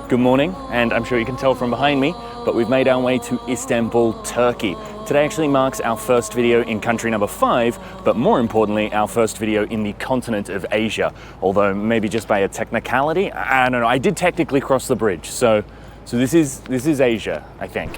Good morning, and I'm sure you can tell from behind me, but we've made our way to Istanbul, Turkey. Today actually marks our first video in country number 5, but more importantly, our first video in the continent of Asia. Although maybe just by a technicality, I don't know, I did technically cross the bridge, so this is Asia, I think.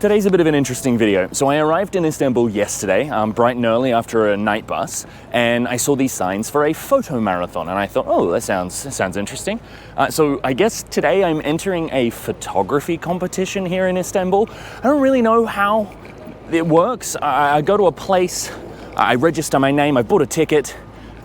Today's a bit of an interesting video. So I arrived in Istanbul yesterday, bright and early after a night bus, and I saw these signs for a photo marathon, and I thought, oh, that sounds interesting. So I guess today I'm entering a photography competition here in Istanbul. I don't really know how it works. I go to a place, I register my name, I bought a ticket,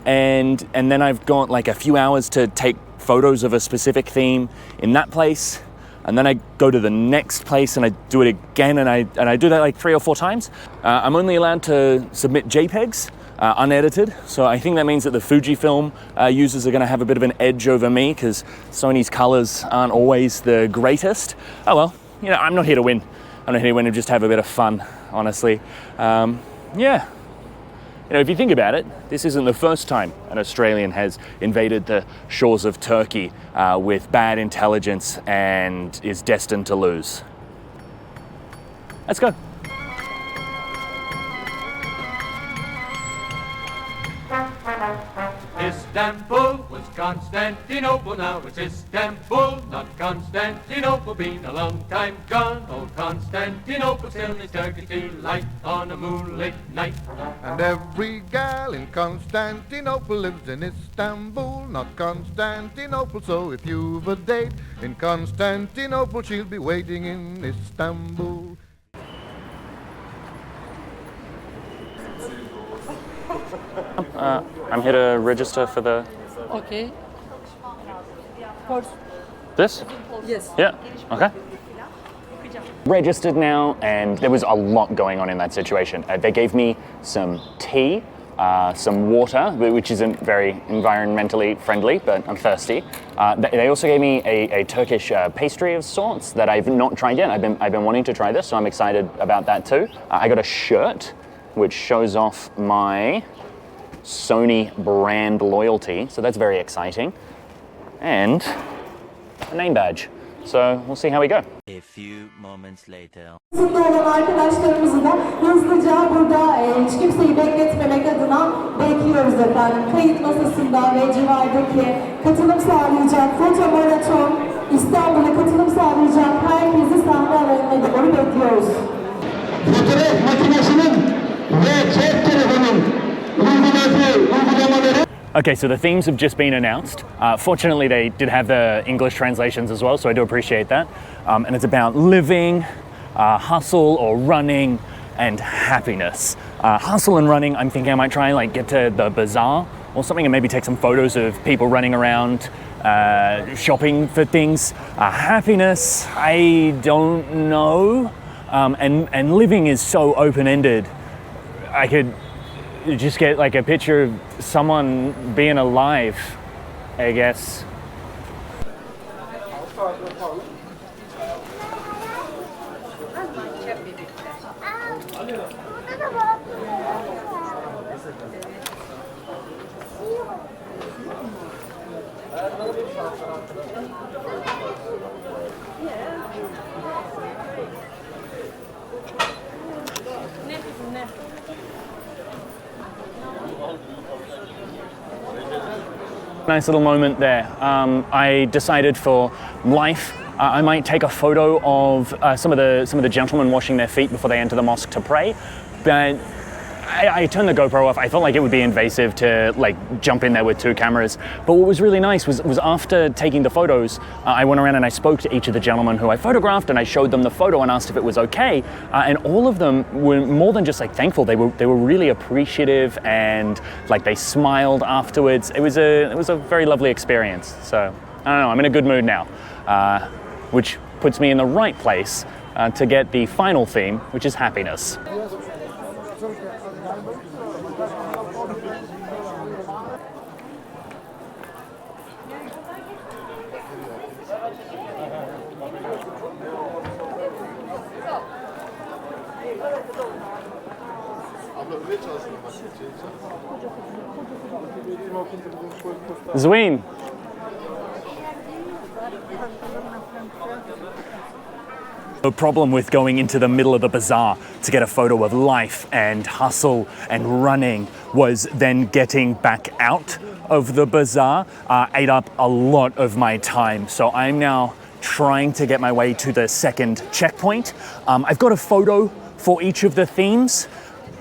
and then I've got like a few hours to take photos of a specific theme in that place. And then I go to the next place and I do it again, and I do that like 3 or 4 times. I'm only allowed to submit JPEGs, unedited. So I think that means that the Fujifilm users are gonna have a bit of an edge over me because Sony's colors aren't always the greatest. Oh well, you know, I'm not here to win. I'm not here to win and just have a bit of fun, honestly. Yeah. You know, if you think about it, this isn't the first time an Australian has invaded the shores of Turkey with bad intelligence and is destined to lose. Let's go. Istanbul was Constantinople, now it's Istanbul, not Constantinople, been a long time gone. Old Constantinople still is Turkish delight on a moonlit night. And every gal in Constantinople lives in Istanbul, not Constantinople. So if you've a date in Constantinople, she'll be waiting in Istanbul. I'm here to register for the... Okay. Course. This? Yes. Yeah, okay. Registered now, and there was a lot going on in that situation. They gave me some tea, some water, which isn't very environmentally friendly, but I'm thirsty. They also gave me a Turkish pastry of sorts that I've not tried yet. I've been wanting to try this, so I'm excited about that too. I got a shirt, which shows off my Sony brand loyalty, so that's very exciting. And a name badge. So we'll see how we go. A few moments later. Hızında olan arkadaşlarımızı da hızlıca burada hiç kimseyi bekletmemek adına bekliyoruz efendim. Kayıt masasında ve civardaki katılım sağlayacak Foto Marathon, İstanbul'a katılım sağlayacak herkesi sahne alanına doğru bekliyoruz. Fotoğraf makinesinin ve cep telefonun uygulamaları. Okay, so the themes have just been announced. Fortunately, they did have the English translations as well, so I do appreciate that. And it's about living, hustle or running, and happiness. Hustle and running, I'm thinking I might try and like get to the bazaar or something and maybe take some photos of people running around, shopping for things. Happiness, I don't know. And living is so open-ended. I could just get like a picture of someone being alive, I guess. Nice little moment there. I decided for life I might take a photo of some of the gentlemen washing their feet before they enter the mosque to pray, but I turned the GoPro off. I felt like it would be invasive to like jump in there with 2 cameras. But what was really nice was after taking the photos, I went around and I spoke to each of the gentlemen who I photographed, and I showed them the photo and asked if it was okay. And all of them were more than just like thankful. They were really appreciative, and like they smiled afterwards. It was a very lovely experience. So I don't know. I'm in a good mood now, which puts me in the right place to get the final theme, which is happiness. Zwin. The problem with going into the middle of the bazaar to get a photo of life and hustle and running was then getting back out of the bazaar ate up a lot of my time. So I'm now trying to get my way to the second checkpoint. I've got a photo for each of the themes,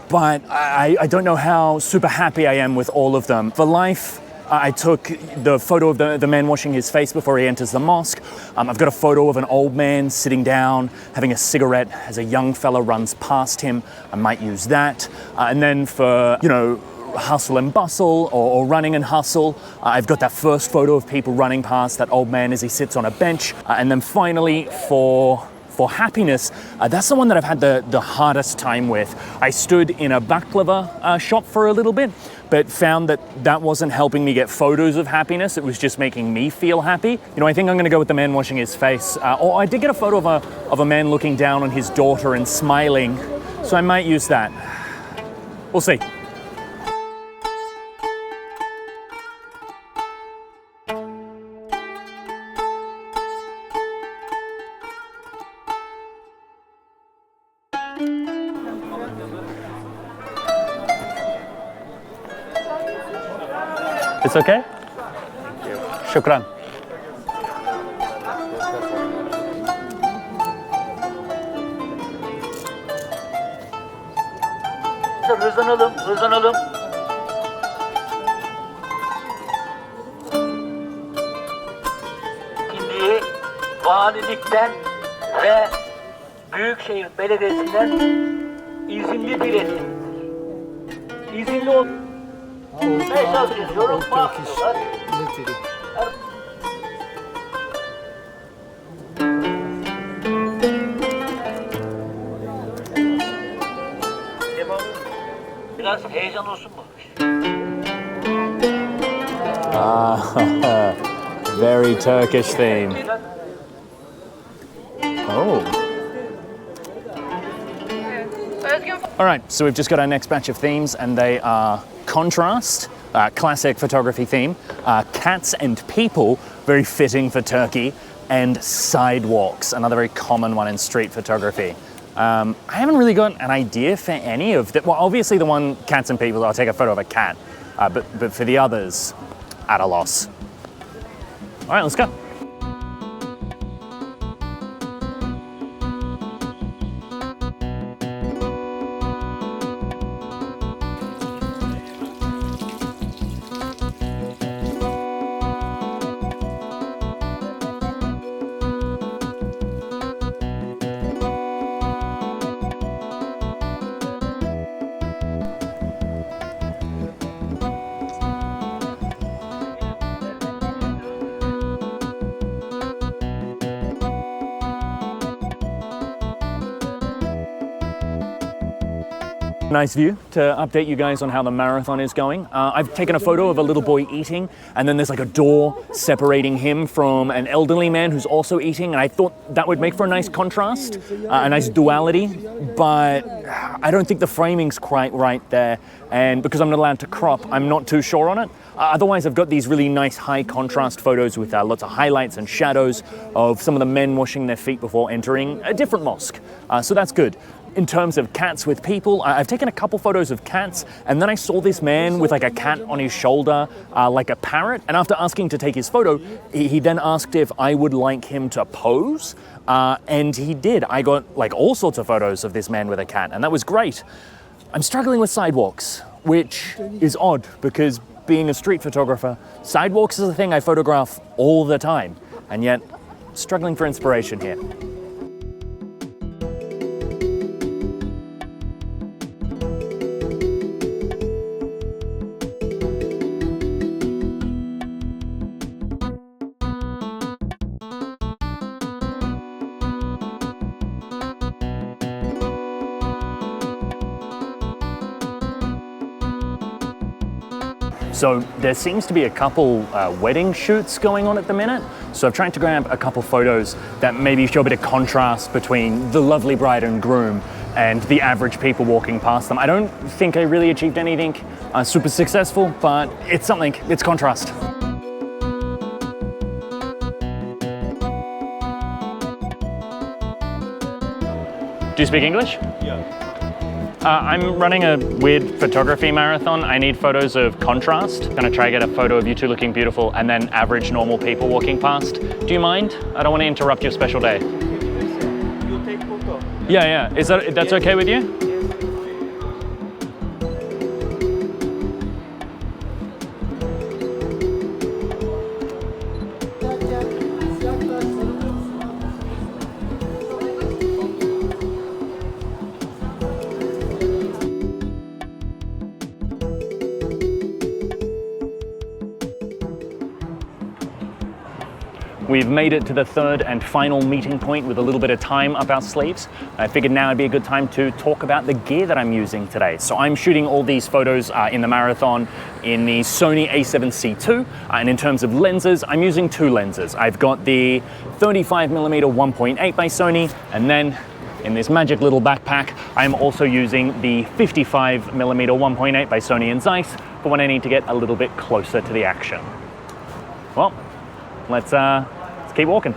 but I don't know how super happy I am with all of them. For life, I took the photo of the man washing his face before he enters the mosque. I've got a photo of an old man sitting down, having a cigarette as a young fella runs past him. I might use that. And then for, you know, hustle and bustle or running and hustle, I've got that first photo of people running past that old man as he sits on a bench. And then finally for happiness, that's the one that I've had the hardest time with. I stood in a baklava shop for a little bit, but found that wasn't helping me get photos of happiness. It was just making me feel happy. You know, I think I'm gonna go with the man washing his face. Or I did get a photo of a man looking down on his daughter and smiling, so I might use that. We'll see. It's okay? Thank you. Shukran. Hızlanalım. Şimdi valilikten ve Büyükşehir Belediyesi'nden izinli bir etkinlik. İzinli ol. Mesaj yazıyorum, bakıyorlar. Biraz heyecan olsun mu? Very Turkish theme. Oh. All right, so we've just got our next batch of themes, and they are contrast, classic photography theme, cats and people, very fitting for Turkey, and sidewalks, another very common one in street photography. I haven't really got an idea for any of that. Well, obviously the one cats and people, I'll take a photo of a cat, but for the others, at a loss. All right, let's go. Nice view to update you guys on how the marathon is going. I've taken a photo of a little boy eating, and then there's like a door separating him from an elderly man who's also eating, and I thought that would make for a nice contrast, a nice duality, but I don't think the framing's quite right there, and because I'm not allowed to crop, I'm not too sure on it. Otherwise, I've got these really nice high contrast photos with lots of highlights and shadows of some of the men washing their feet before entering a different mosque, so that's good. In terms of cats with people, I've taken a couple photos of cats, and then I saw this man with like a cat on his shoulder, like a parrot. And after asking to take his photo, he then asked if I would like him to pose, and he did. I got like all sorts of photos of this man with a cat, and that was great. I'm struggling with sidewalks, which is odd because being a street photographer, sidewalks is a thing I photograph all the time, and yet struggling for inspiration here. So there seems to be a couple wedding shoots going on at the minute. So I've tried to grab a couple photos that maybe show a bit of contrast between the lovely bride and groom and the average people walking past them. I don't think I really achieved anything super successful, but it's something, it's contrast. Do you speak English? Yeah. I'm running a weird photography marathon. I need photos of contrast. Gonna try to get a photo of you two looking beautiful and then average normal people walking past. Do you mind? I don't want to interrupt your special day. You take photo. Yeah. That's okay with you? We've made it to the third and final meeting point with a little bit of time up our sleeves. I figured now would be a good time to talk about the gear that I'm using today. So I'm shooting all these photos in the marathon in the Sony a7C II. And in terms of lenses, I'm using two lenses. I've got the 35mm 1.8 by Sony, and then in this magic little backpack, I'm also using the 55mm 1.8 by Sony and Zeiss for when I need to get a little bit closer to the action. Well, let's keep walking.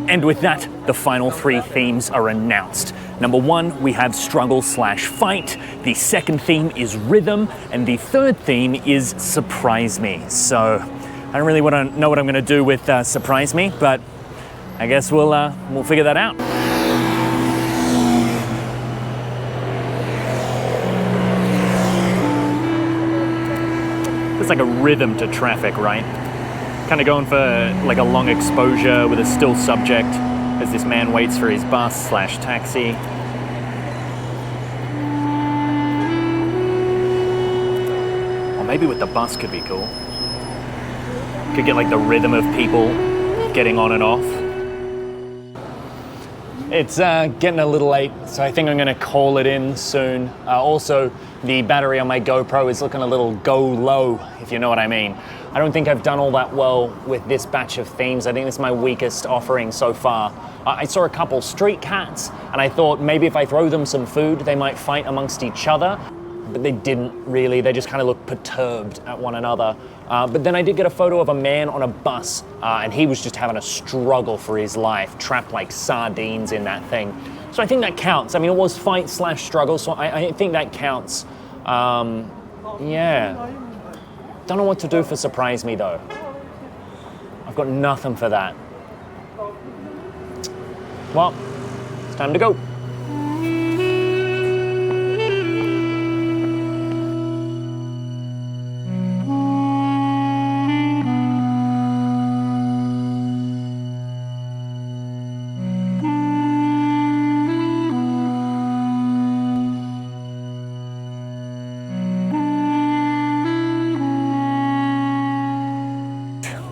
And with that, the final three themes are announced. Number one, we have struggle/fight. The second theme is rhythm. And the third theme is surprise me. So I don't really want to know what I'm going to do with surprise me, but I guess we'll figure that out. There's like a rhythm to traffic, right? Kind of going for like a long exposure with a still subject as this man waits for his bus/taxi. Or maybe with the bus could be cool. Could get like the rhythm of people getting on and off. It's getting a little late, so I think I'm gonna call it in soon. Also, the battery on my GoPro is looking a little go low, if you know what I mean. I don't think I've done all that well with this batch of themes. I think this is my weakest offering so far. I saw a couple street cats, and I thought maybe if I throw them some food, they might fight amongst each other. But they didn't really, they just kind of looked perturbed at one another. But then I did get a photo of a man on a bus, and he was just having a struggle for his life, trapped like sardines in that thing. So I think that counts. I mean, it was fight/struggle, so I think that counts. Yeah. Don't know what to do for surprise me though. I've got nothing for that. Well, it's time to go.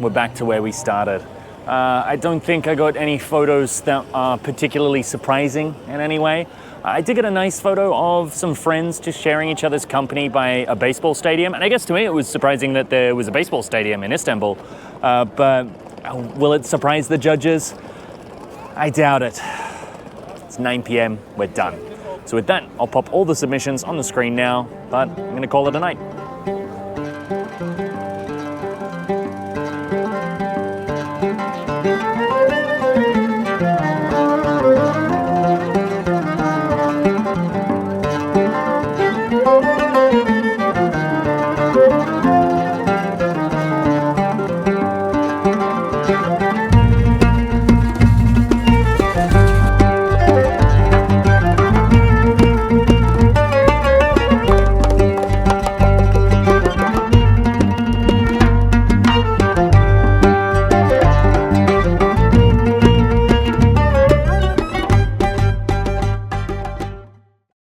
We're back to where we started. I don't think I got any photos that are particularly surprising in any way. I did get a nice photo of some friends just sharing each other's company by a baseball stadium. And I guess to me it was surprising that there was a baseball stadium in Istanbul. But will it surprise the judges? I doubt it. It's 9 p.m, we're done. So with that, I'll pop all the submissions on the screen now, but I'm gonna call it a night.